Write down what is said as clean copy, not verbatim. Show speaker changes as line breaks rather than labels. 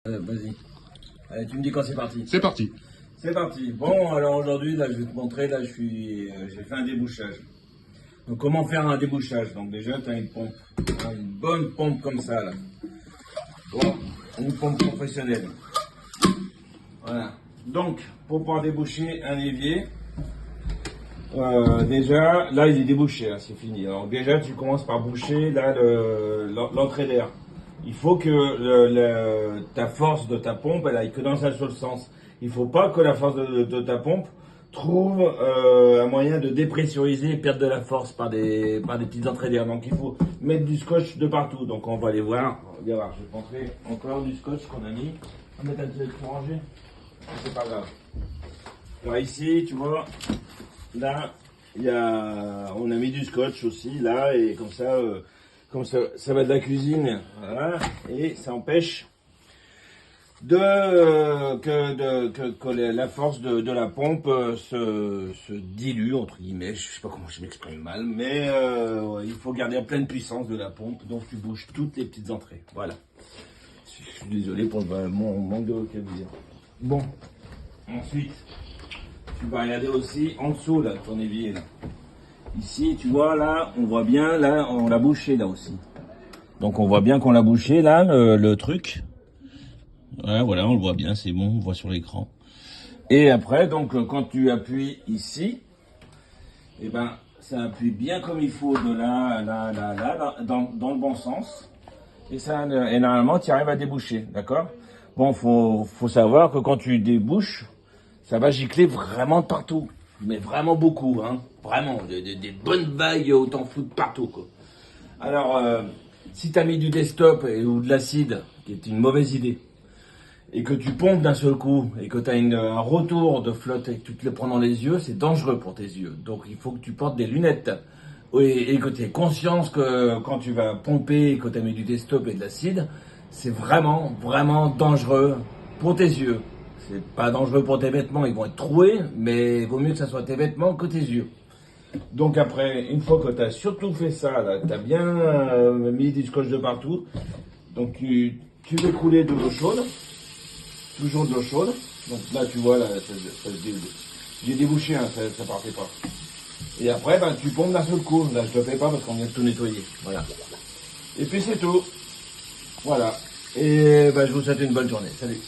Vas-y. Allez, tu me dis quand c'est parti.
C'est parti.
C'est parti. Bon, alors aujourd'hui, là, je vais te montrer, là, j'ai fait un débouchage. Donc, comment faire un débouchage? Donc, déjà, tu as une pompe. Hein, une bonne pompe comme ça, là. Bon, une pompe professionnelle. Voilà. Donc, pour pouvoir déboucher un évier, déjà, là, il est débouché, là, c'est fini. Alors, déjà, tu commences par boucher, là, l'entrée d'air. Il faut que ta force de ta pompe, elle aille que dans un seul sens. Il ne faut pas que la force de ta pompe trouve un moyen de dépressuriser et perdre de la force par des petites entrées d'air. Donc il faut mettre du scotch de partout. Donc on va aller voir. Viens voir, je vais te montrer encore du scotch qu'on a mis. On va mettre un petit peu pour ranger. C'est pas grave. Alors ici, tu vois, là, on a mis du scotch aussi, là, et comme ça, ça va de la cuisine, voilà, et ça empêche que la force de la pompe se dilue, entre guillemets. Je sais pas comment je m'exprime mal, mais il faut garder en pleine puissance de la pompe, donc tu bouges toutes les petites entrées. Voilà. Je suis désolé pour mon manque de vocabulaire. Bon, ensuite, tu vas regarder aussi en dessous, là, ton évier, là. Ici, tu vois, là, on voit bien, là, on l'a bouché, là aussi. Donc, on voit bien qu'on l'a bouché, là, le truc. Ouais, voilà, on le voit bien, c'est bon, on voit sur l'écran. Et après, donc, quand tu appuies ici, eh ben, ça appuie bien comme il faut de là, dans le bon sens. Et normalement, tu arrives à déboucher, d'accord? Bon, faut savoir que quand tu débouches, ça va gicler vraiment de partout. Mais vraiment beaucoup, hein. Vraiment, des bonnes vagues autant foutre partout, quoi. Alors, si tu as mis du desktop ou de l'acide, qui est une mauvaise idée, et que tu pompes d'un seul coup, et que tu as un retour de flotte et que tu te le prends dans les yeux, c'est dangereux pour tes yeux. Donc il faut que tu portes des lunettes. Et que tu aies conscience que quand tu vas pomper et que tu as mis du desktop et de l'acide, c'est vraiment, vraiment dangereux pour tes yeux. C'est pas dangereux pour tes vêtements, ils vont être troués, mais il vaut mieux que ça soit tes vêtements que tes yeux. Donc après, une fois que tu as surtout fait ça, tu as bien mis du scotch de partout, donc tu veux couler de l'eau chaude, toujours de l'eau chaude. Donc là, tu vois, là, j'ai débouché, hein, ça partait pas. Et après, ben, tu pompes d'un seul coup. Là, je ne le fais pas parce qu'on vient de tout nettoyer. Voilà. Et puis c'est tout. Voilà. Et ben, je vous souhaite une bonne journée. Salut.